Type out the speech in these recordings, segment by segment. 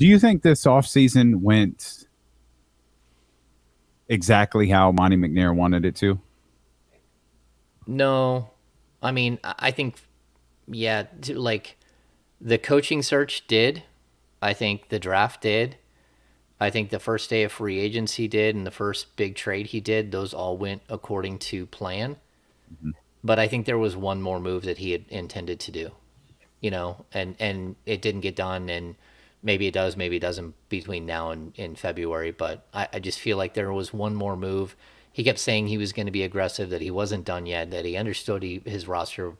Do you think this offseason went exactly how Monte McNair wanted it to? No, I mean, I think, yeah, like the coaching search did. I think the draft did. I think the first day of free agency did, and the first big trade he did, those all went according to plan. Mhm. But I think there was one more move that he had intended to do, and it didn't get done, and maybe it does, maybe it doesn't between now and in February. But I just feel like there was one more move. He kept saying he was going to be aggressive, that he wasn't done yet, that he understood his roster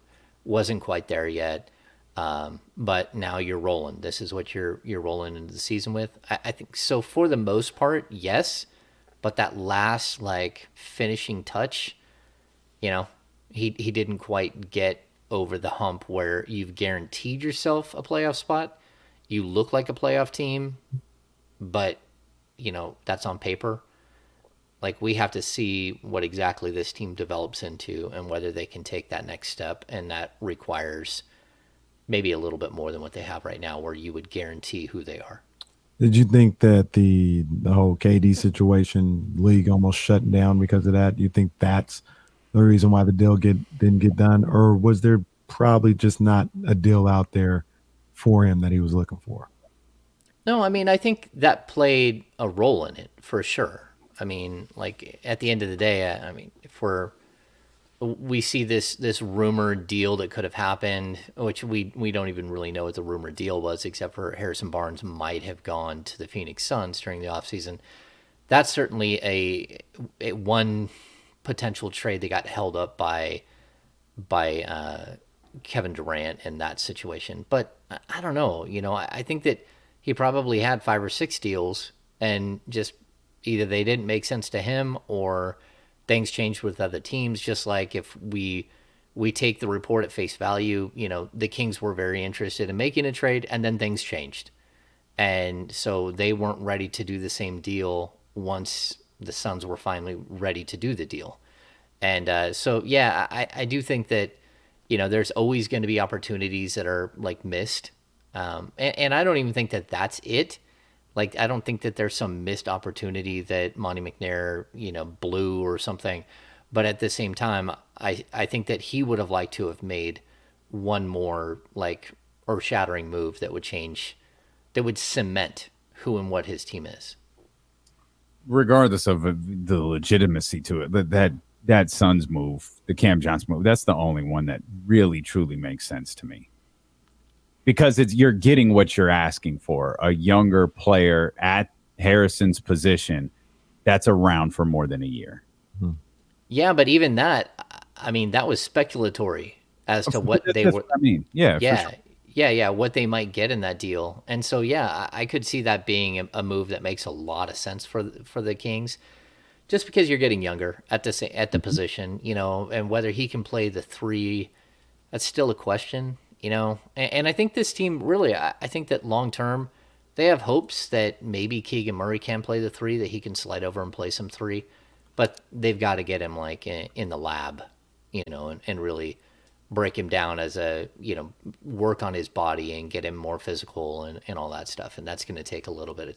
wasn't quite there yet. But now you're rolling. This is what you're rolling into the season with. I think so for the most part, yes. But that last like finishing touch, you know, he didn't quite get over the hump where you've guaranteed yourself a playoff spot. You look like a playoff team, but that's on paper. Like we have to see what exactly this team develops into and whether they can take that next step, and that requires maybe a little bit more than what they have right now, where you would guarantee who they are. Did you think that the whole KD situation, league almost shut down because of that? You think that's the reason why the deal didn't get done, or was there probably just not a deal out there for him that he was looking for? No, I mean, I think that played a role in it for sure. I mean, like at the end of the day, I mean, if we see this rumored deal that could have happened, which we don't even really know what the rumored deal was, except for Harrison Barnes might have gone to the Phoenix Suns during the offseason. That's certainly a one potential trade that got held up by Kevin Durant in that situation. But I don't know. I think that he probably had 5 or 6 deals, and just either they didn't make sense to him or things changed with other teams. Just like if we take the report at face value, the Kings were very interested in making a trade, and then things changed, and so they weren't ready to do the same deal once the Suns were finally ready to do the deal. And so, yeah, I do think that, there's always going to be opportunities that are like missed. And I don't even think that that's it. Like, I don't think that there's some missed opportunity that Monty McNair, blew or something. But at the same time, I think that he would have liked to have made one more like earth shattering move that would change, that would cement who and what his team is. Regardless of the legitimacy to it, that Suns move, the Cam Johnson move, that's the only one that really truly makes sense to me, because you're getting what you're asking for, a younger player at Harrison's position that's around for more than a year. Hmm. Yeah, but even that, I mean, that was speculatory as to what they That's were. what I mean. Yeah, for Yeah, sure. yeah, what they might get in that deal. And so, yeah, I could see that being a move that makes a lot of sense for the Kings, just because you're getting younger at the Mhm. position, and whether he can play the three, that's still a question. And I think this team really, I think that long term, they have hopes that maybe Keegan Murray can play the three, that he can slide over and play some three, but they've got to get him like in the lab, and really break him down as work on his body and get him more physical and all that stuff. And that's going to take a little bit of